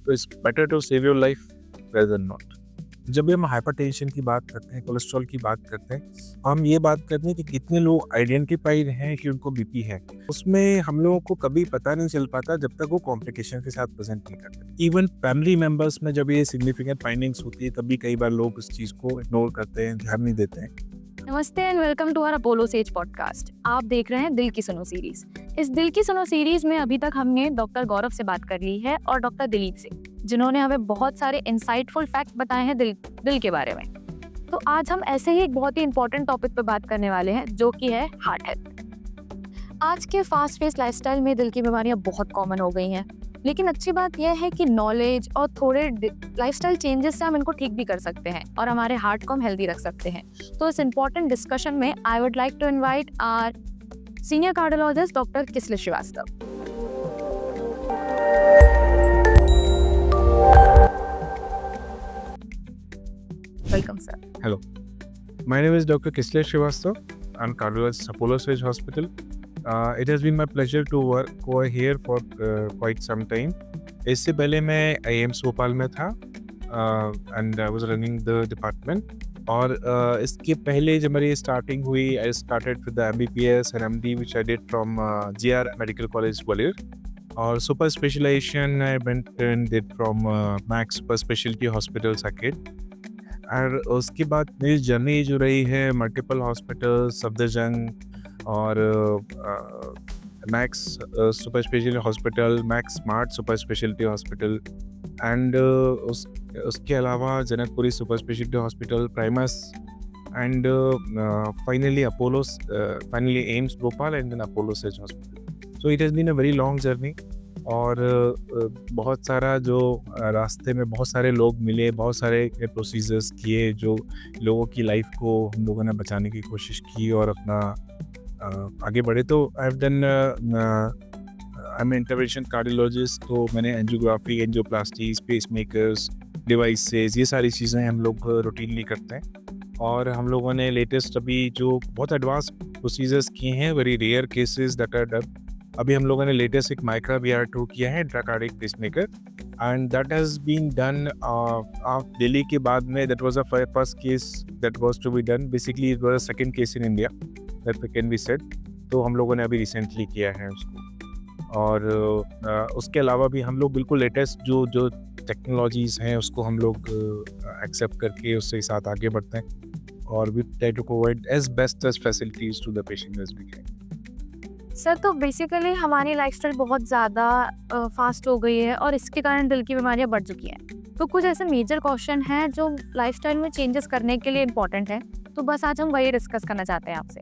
तो it's better to save your life rather than not. जब भी हम हाइपरटेंशन की बात करते हैं, कोलेस्ट्रॉल की बात करते हैं, हम ये बात करते हैं कि कितने लोग आइडेंटिफाइड हैं कि उनको बीपी है। उसमें हम लोगों को कभी पता नहीं चल पाता जब तक वो कॉम्प्लिकेशन के साथ प्रेजेंट नहीं करते। इवन फैमिली मेंबर्स में जब ये सिग्निफिकेंट फाइंडिंग्स होती है तब भी कई बार लोग इस चीज़ को इग्नोर करते हैं, ध्यान नहीं देते हैं। Namaste and welcome to our Apollo Sage podcast. आप देख रहे हैं दिल की सुनो सीरीज। इस दिल की सुनो सीरीज में अभी तक हमने डॉक्टर गौरव से बात कर ली है और डॉक्टर दिलीप से, जिन्होंने हमें बहुत सारे इंसाइटफुल फैक्ट बताए हैं दिल के बारे में। तो आज हम ऐसे ही एक बहुत ही इंपॉर्टेंट टॉपिक पे बात करने वाले हैं, जो कि है हार्ट हेल्थ। आज के फास्ट पेस लाइफस्टाइल में दिल की बीमारियां बहुत कॉमन हो गई हैं, लेकिन अच्छी बात यह है कि नॉलेज और थोड़े लाइफस्टाइल चेंजेस से हम इनको ठीक भी कर सकते हैं और हमारे हार्ट को हम हेल्दी रख सकते हैं। तो इस इम्पोर्टेंट डिस्कशन में I would like to invite our senior cardiologist doctor किसले Srivastava. Welcome sir. Hello, my name is Dr. Kislay Shrivastava. I'm cardiologist at Apollo Sage Hospital. It has been my pleasure to work over here for quite some time. इससे पहले मैं IIMS Bhopal में था and I was running the department. और इसके पहले जब मेरी स्टार्टिंग हुई, I started with the MBBS and MD which I did from GR Medical College Gwalior. और super specialisation I went and did from Max Super Specialty Hospital Saket. और उसके बाद मेरी जर्नी जो रही है मल्टीपल हॉस्पिटल, सफदरजंग और Max super speciality hospital, Max smart super speciality hospital and उसके अलावा Janakpuri super speciality hospital, Primus and finally Apollo, finally AIIMS Bhopal and then Apollo Sage hospital. So it has been a very long journey और बहुत सारा जो रास्ते में बहुत सारे लोग मिले, बहुत सारे प्रोसीजर्स किए जो लोगों की लाइफ को हम लोगों ने बचाने की कोशिश की और अपना आगे बढ़े। तो I have done, I am intervention cardiologist, तो मैंने angiography, angioplasty, space makers, devices, ये सारी चीज़ें हम लोग रूटीनली करते हैं। और हम लोगों ने लेटेस्ट अभी जो बहुत एडवांस प्रोसीजर्स किए हैं, very rare cases that are done. अभी हम लोगों ने लेटेस्ट एक माइक्रा VR2 किया है, intracardiac pacemaker, and that has been done Delhi के बाद में। That was a first case that was to be done. Basically it was a second case in India that can be said. तो हम लोगों ने अभी रिसेंटली किया है उसको। और उसके अलावा भी हम लोग बिल्कुल लेटेस्ट जो टेक्नोलॉजीज़ हैं उसको हम लोग एक्सेप्ट करके उसके साथ आगे बढ़ते हैं और we try to provide as best as facilities to the patient as we can. Sir, तो बेसिकली हमारी लाइफस्टाइल बहुत ज़्यादा फास्ट हो गई है और इसके कारण दिल की बीमारियां बढ़ चुकी हैं। तो कुछ ऐसे मेजर क्वेश्चन हैं जो लाइफस्टाइल में चेंजेस करने के लिए इम्पोर्टेंट है, तो बस आज हम वही डिस्कस करना चाहते हैं आपसे।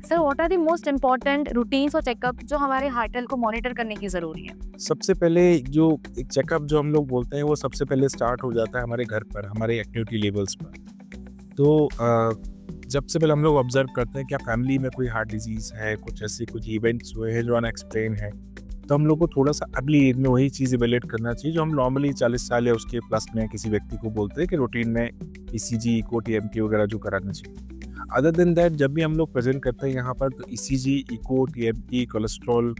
Sir, what are the most important routines और चेकअप जो हमारे हार्ट हेल्थ को मॉनिटर करने की ज़रूरी है? सबसे पहले जो एक चेकअप जो हम लोग बोलते हैं वो सबसे पहले स्टार्ट हो जाता है हमारे घर पर, हमारे एक्टिविटी लेवल्स पर। तो जब से पहले हम लोग ऑब्जर्व करते हैं क्या फैमिली में कोई हार्ट डिजीज़ है, कुछ इवेंट्स हुए हैं जो अनएक्सप्लेन है, तो हम लोग को थोड़ा सा अर्ली एज में वही चीज़ इवेल्युएट करना चाहिए जो हम नॉर्मली 40 साल या उसके प्लस में किसी व्यक्ति को बोलते हैं कि रूटीन में ECG, इको, TMT वगैरह जो कराना चाहिए। अदर देन दैट जब भी हम लोग प्रेजेंट करते हैं यहाँ पर, तो ECG, इको, TMT, कोलेस्ट्रॉल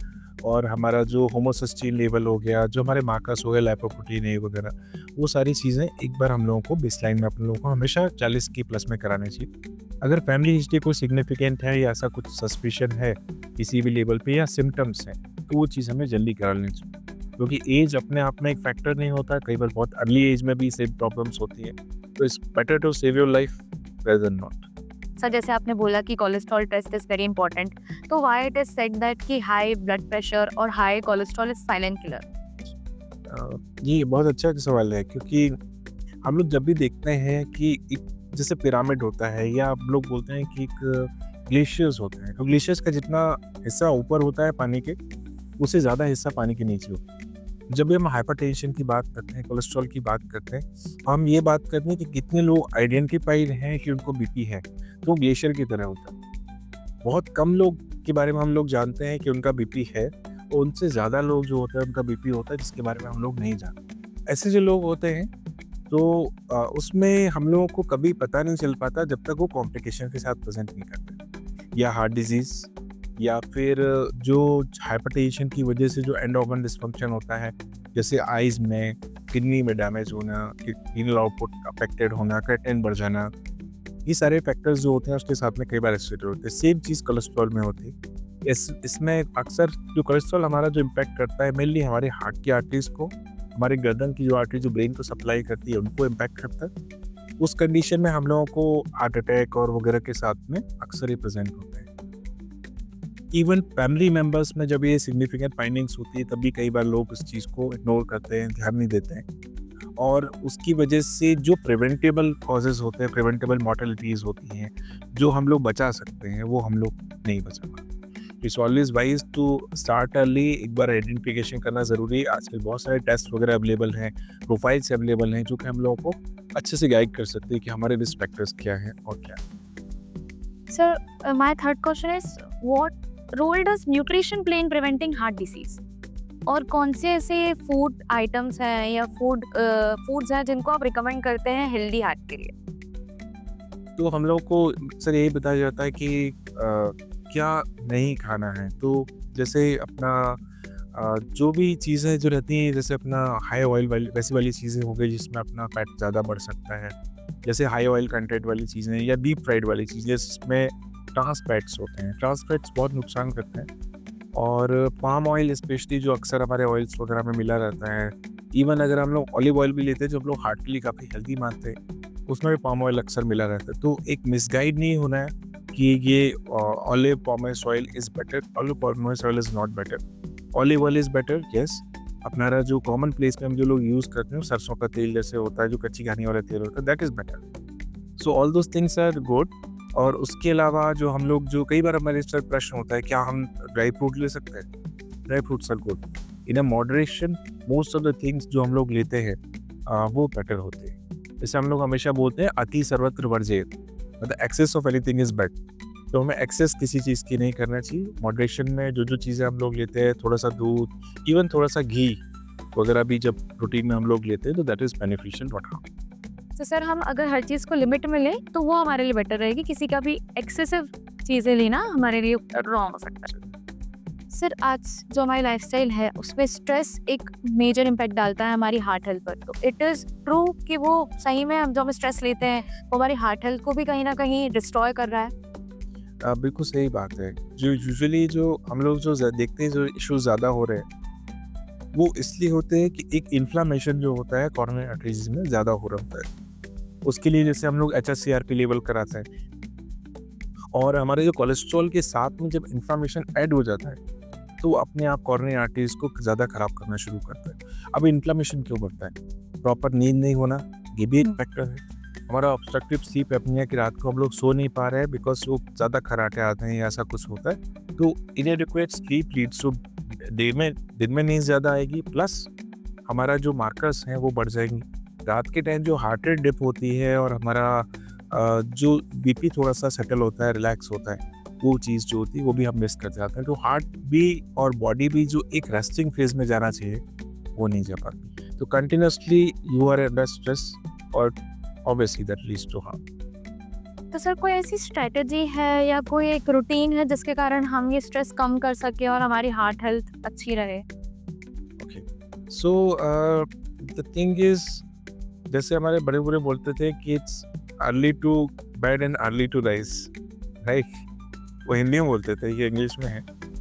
और हमारा जो होमोसिस्टीन लेवल हो गया, जो हमारे मार्कर्स हो गए, लाइपोप्रोटीन ए वगैरह, वो सारी चीज़ें एक बार हम लोगों को बेसलाइन में अपने लोगों को हमेशा 40 की प्लस में कराना चाहिए। अगर फैमिली हिस्ट्री कोई सिग्निफिकेंट है या ऐसा कुछ सस्पिशन है किसी भी लेवल पे या सिम्टम्स हैं, तो वो चीज़ हमें जल्दी करा लेनी चाहिए, क्योंकि एज अपने आप में एक फैक्टर नहीं होता। कई बार बहुत अर्ली एज में भी सेम प्रॉब्लम्स होती है। तो it's better to save your life rather than not. Sir, जैसे आपने बोला कि cholesterol test is very important, तो why it is said that कि हाई ब्लड प्रेशर और high cholesterol is silent killer? ये बहुत अच्छा सवाल है, क्योंकि हम लोग जब भी देखते हैं कि एक जैसे पिरामिड होता है या आप लोग बोलते हैं कि एक ग्लेशियर्स होते हैं, तो ग्लेशियर्स का जितना हिस्सा ऊपर होता है पानी के, उससे ज़्यादा हिस्सा पानी के नीचे होता है। जब भी हम हाइपरटेंशन की बात करते हैं, कोलेस्ट्रॉल की बात करते हैं, हम ये बात करते हैं कि कितने लोग आइडेंटिफाइड हैं कि उनको बीपी है, तो ग्लेशियर की तरह होता है। बहुत कम लोग के बारे में हम लोग जानते हैं कि उनका बीपी है, और उनसे ज़्यादा लोग जो होते हैं उनका बीपी होता है जिसके बारे में हम लोग नहीं जानते। ऐसे जो लोग होते हैं तो उसमें हम लोगों को कभी पता नहीं चल पाता जब तक वो कॉम्प्लिकेशन के साथ प्रेजेंट नहीं करते, या हार्ट डिजीज़, या फिर जो हाइपरटेंशन की वजह से जो एंड ऑर्गन डिस्फंक्शन होता है, जैसे आइज़ में, किडनी में डैमेज होना, रीनल आउटपुट अफेक्टेड होना, क्रिएटिनिन बढ़ जाना, ये सारे फैक्टर्स जो होते हैं उसके साथ में कई बार एसोसिएटेड होते हैं। सेम चीज़ कोलेस्ट्रॉल में होती है। इसमें अक्सर जो कोलेस्ट्रॉल हमारा जो इम्पैक्ट करता है मेनली हमारे हार्ट की आर्टरीज़ को, हमारे गर्दन की जो आर्टरी जो ब्रेन को सप्लाई करती है उनको इम्पैक्ट करता है। उस कंडीशन में हम लोगों को हार्ट अटैक और वगैरह के साथ में अक्सर ये प्रेजेंट होते हैं। इवन फैमिली मेंबर्स में जब ये सिग्निफिकेंट फाइंडिंग्स होती है तब भी कई बार लोग इस चीज़ को इग्नोर करते हैं, ध्यान नहीं देते हैं और उसकी वजह से जो प्रिवेंटेबल कॉजेज़ होते हैं, प्रिवेंटेबल मॉर्टेलिटीज़ होती हैं, जो हम लोग बचा सकते हैं, वो हम लोग नहीं बचा पाते। It's always wise to start early, एक बार आइडेंटिफिकेशन करना ज़रूरी है। आजकल बहुत सारे टेस्ट वगैरह अवेलेबल हैं, प्रोफाइल्स अवेलेबल हैं, जो कि हम लोगों को अच्छे से गाइड कर सकते हैं कि हमारे रिस्क फैक्टर्स क्या हैं और क्या। Sir, my third question is, what role does nutrition play in preventing heart disease? और कौन से ऐसे फूड आइटम्स हैं या फूड्स हैं जिनको आप रिकमेंड करते हैं हेल्दी हार्ट के लिए? तो हम लोग को सर यही बताया जाता है कि क्या नहीं खाना है। तो जैसे अपना जो भी चीज़ें जो रहती हैं, जैसे अपना हाई ऑयल वाली वैसी वाली चीज़ें हो गई जिसमें अपना फैट ज़्यादा बढ़ सकता है, जैसे हाई ऑयल कंटेंट वाली चीज़ें या डीप फ्राइड वाली चीज़ें जिसमें ट्रांस फैट्स होते हैं। ट्रांस फैट्स बहुत नुकसान करते हैं और पाम ऑयल स्पेशली जो अक्सर हमारे ऑयल्स वगैरह में मिला रहता है, इवन अगर हम लोग ऑलिव ऑयल भी लेते हैं जो हम लोग हार्ट के लिए काफ़ी हेल्दी मानते हैं, उसमें भी पाम ऑयल अक्सर मिला रहता है। तो एक मिसगाइड नहीं होना है कि ये olive pomace oil is better, olive pomace oil is not better, olive oil is better, yes. अपना जो कॉमन प्लेस में हम जो लोग यूज़ करते हैं सरसों का तेल जैसे होता है, जो कच्ची घानी वाला तेल होता है, that is better. So all those things are good. और उसके अलावा जो हम लोग जो कई बार हमारे सर प्रश्न होता है, क्या हम ड्राई फ्रूट ले सकते हैं? Dry fruits are good in a moderation. Most of the things जो हम लोग लेते हैं वो बेटर होते हैं। जैसे हम लोग हमेशा बोलते हैं अति सर्वत्र वर्जेत, मतलब excess of anything is bad. तो हमें एक्सेस किसी चीज़ की नहीं करना चाहिए। मॉडरेशन में जो चीज़ें हम लोग लेते हैं, थोड़ा सा दूध, इवन थोड़ा सा घी वगैरह भी जब प्रोटीन में हम लोग लेते हैं तो that is beneficial not harm. तो सर, हम अगर हर चीज़ को लिमिट में लें तो वो हमारे लिए बेटर रहेगी, किसी का भी एक्सेसिव चीज़ें लेना हमारे लिए रॉन्ग हो सकता है। सर, आज जो हमारी लाइफस्टाइल है उसमें स्ट्रेस एक मेजर इम्पैक्ट डालता है हमारी हार्ट हेल्थ पर। तो इट इज़ ट्रू कि वो सही में हम जो हम स्ट्रेस लेते हैं वो हमारी हार्ट हेल्थ को भी कहीं ना कहीं डिस्ट्रॉय कर रहा है? बिल्कुल सही बात है। जो यूजुअली जो हम लोग जो देखते हैं जो इश्यूज ज़्यादा हो रहे हैं वो इसलिए होते हैं कि एक इन्फ्लामेशन जो होता है कॉरोनरी आर्टरीज में ज़्यादा हो रहा होता है। उसके लिए जैसे हम लोग HSCRP लेवल कराते हैं और हमारे जो कोलेस्ट्रॉल के साथ में जब इन्फ्लामेशन ऐड हो जाता है तो वो अपने आप कॉरोनरी आर्टरीज को ज़्यादा ख़राब करना शुरू करता है। अब इन्फ्लामेशन क्यों बढ़ता है? प्रॉपर नींद नहीं होना, ये भी एक फैक्टर है। हमारा ऑब्स्ट्रक्टिव स्लीप एपनिया की रात को हम लोग सो नहीं पा रहे हैं बिकॉज वो ज़्यादा खर्राटे आते हैं या ऐसा कुछ होता है। तो इनएडिक्वेट स्लीप लीड्स टू दिन में नींद ज़्यादा आएगी, प्लस हमारा जो मार्कर्स हैं वो बढ़ जाएंगी। रात के टाइम जो हार्ट रेट डिप होती है और हमारा जो बीपी थोड़ा सा सेटल होता है, रिलैक्स होता है, वो चीज़ जो होती है वो भी हम मिस कर जाते हैं। तो हार्ट भी और बॉडी भी जो एक रेस्टिंग फेज में जाना चाहिए वो नहीं जा पाती। तो continuously you are under stress और obviously that leads to harm. तो सर, कोई ऐसी स्ट्रेटजी है या कोई एक रूटीन है जिसके कारण हम ये स्ट्रेस कम कर सके और हमारी हार्ट हेल्थ अच्छी रहे? Okay, so the thing is, जैसे हमारे बड़े बूढ़े बोलते थे कि it's early to bed and early to rise, right? वो हिंदी में बोलते थे, ये इंग्लिश में है,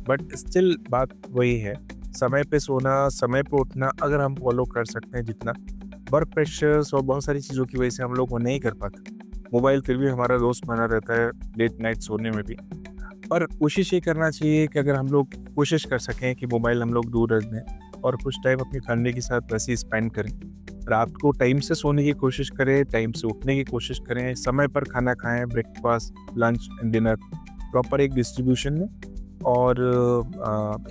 बट स्टिल बात वही है। समय पे सोना, समय पे उठना अगर हम फॉलो कर सकते हैं जितना, वर्क प्रेशर्स और बहुत सारी चीज़ों की वजह से हम लोग वो नहीं कर पाते। मोबाइल फिर भी हमारा दोस्त बना रहता है लेट नाइट सोने में भी, पर कोशिश ये करना चाहिए कि अगर हम लोग कोशिश कर सकें कि मोबाइल हम लोग दूर रख दें और कुछ टाइम अपनी फैमिली के साथ वैसे ही स्पेंड करें। रात को टाइम से सोने की कोशिश करें, टाइम से उठने की कोशिश करें, समय पर खाना खाएं, breakfast, lunch and dinner proper एक डिस्ट्रीब्यूशन में, और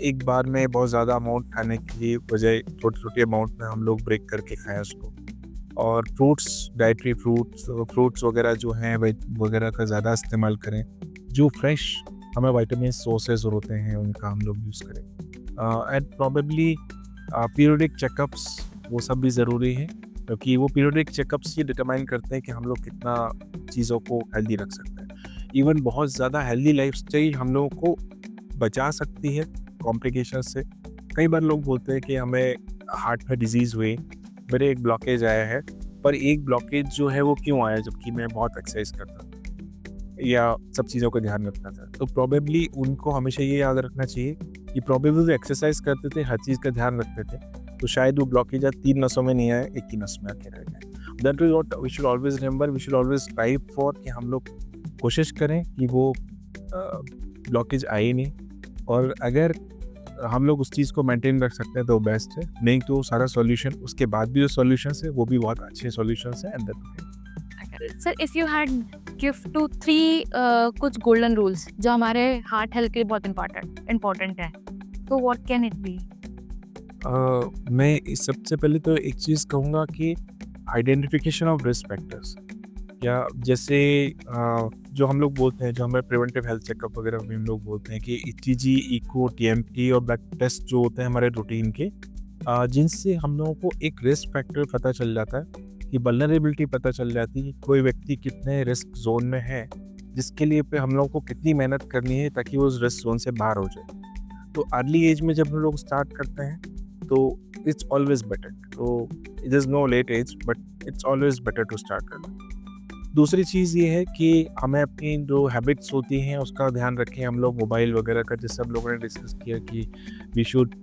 एक बार में बहुत ज़्यादा अमाउंट खाने की बजाय छोटी छोटी अमाउंट में हम लोग ब्रेक करके खाएं उसको। और फ्रूट्स, डाइटरी फ्रूट्स वगैरह जो हैं वगैरह का ज़्यादा इस्तेमाल करें। जो फ्रेश हमें विटामिन सोर्सेज होते हैं उनका हम लोग यूज़ करें। एंड प्रॉबेबली पीरियडिक चेकअप्स वो सब भी ज़रूरी है, क्योंकि वो पीरियडिक चेकअप्स ये डिटरमाइन करते हैं कि हम लोग कितना चीज़ों को हेल्दी रख सकते हैं। इवन बहुत ज़्यादा हेल्दी लाइफस्टाइल हम लोगों को बचा सकती है कॉम्प्लिकेशन से। कई बार लोग बोलते हैं कि हमें हार्ट में डिजीज़ हुई, मेरे एक ब्लॉकेज आया है, पर एक ब्लॉकेज जो है वो क्यों आया जबकि मैं बहुत एक्सरसाइज करता था या सब चीज़ों का ध्यान रखता था। तो प्रोबेबली उनको हमेशा ये याद रखना चाहिए कि प्रोबेबली वो एक्सरसाइज करते थे, हर चीज़ का ध्यान रखते थे, तो शायद वो ब्लॉकेज आज 3 नसों में नहीं आया, एक ही नस में आके रह गया। That is what we should always remember, we should always strive for कि हम लोग कोशिश करें कि वो ब्लॉकेज आए ही नहीं, और अगर हम लोग उस चीज़ को मेंटेन रख सकते हैं तो बेस्ट है, नहीं तो सारा सॉल्यूशन उसके बाद भी जो सॉल्यूशंस है वो भी बहुत अच्छे सॉल्यूशंस हैं and sir if you had give to 3 कुछ गोल्डन रूल्स जो हमारे हार्ट हेल्थ के लिए बहुत इम्पोर्टेंट है, तो व्हाट कैन इट बी? मैं सबसे पहले तो एक चीज़ कहूँगा कि आइडेंटिफिकेशन ऑफ रिस्क फैक्टर्स, या जैसे जो हम लोग बोलते हैं, जो हमारे प्रिवेंटिव हेल्थ चेकअप वगैरह में हम लोग बोलते हैं कि ईटीजी, इको, टीएमटी और ब्लड टेस्ट जो होते हैं हमारे रूटीन के, जिनसे हम लोगों को एक रिस्क फैक्टर पता चल जाता है, कि वल्नरेबिलिटी पता चल जाती है कि कोई व्यक्ति कितने रिस्क जोन में है, जिसके लिए पे हम लोगों को कितनी मेहनत करनी है ताकि वो उस रिस्क जोन से बाहर हो जाए। तो अर्ली एज में जब हम लोग स्टार्ट करते हैं तो इट्स ऑलवेज बेटर, तो it is no late age but it's always better to start करना। दूसरी चीज़ ये है कि हमें अपनी जो हैबिट्स होती हैं उसका ध्यान रखें। हम लोग मोबाइल वगैरह का, जैसे सब लोगों ने डिस्कस किया कि we should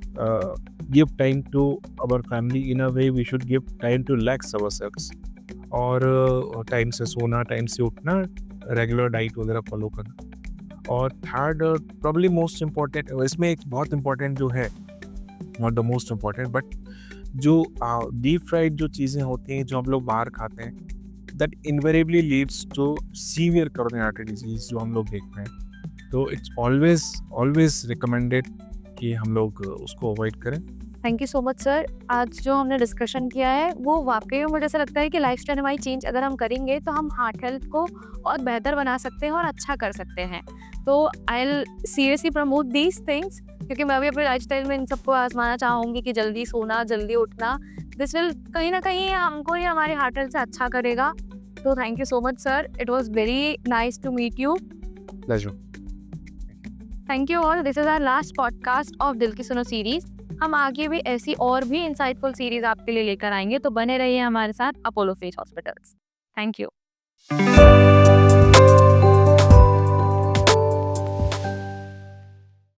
give time to our family, in a way we should give time to relax ourselves, और टाइम से सोना, टाइम से उठना, रेगुलर डाइट वगैरह फॉलो करना। और थर्ड प्रॉब्ली मोस्ट इम्पॉर्टेंट, इसमें एक बहुत इम्पॉर्टेंट जो है, not the most important but जो डीप फ्राइड जो चीज़ें होती हैं जो हम लोग बाहर खाते हैं, that invariably leads to severe coronary artery disease जो हम लोग देख रहे हैं। तो इट्स ऑलवेज रिकमेंडेड कि हम लोग उसको अवॉइड करें। Thank you so much sir. आज जो हमने डिस्कशन किया है वो वाकई में मुझे ऐसा लगता है कि लाइफस्टाइल हमारी चेंज अगर हम करेंगे तो हम हार्ट हेल्थ को और बेहतर बना सकते हैं और अच्छा कर सकते हैं। तो I will seriously promote these things, क्योंकि मैं भी अपने लाइफस्टाइल में इन सबको आजमाना चाहूँगी कि जल्दी सोना, जल्दी उठना, दिस विल कहीं ना कहीं हमको ही हमारे हार्ट हेल्थ से अच्छा करेगा। तो thank you so much sir, it was very nice to meet you. Pleasure. Thank you all. This is our last podcast of Dil Ki सुनो सीरीज। हम आगे भी ऐसी और भी इंसाइटफुल सीरीज आपके लिए लेकर आएंगे, तो बने रहिए हमारे साथ Apollo face hospitals. Thank you.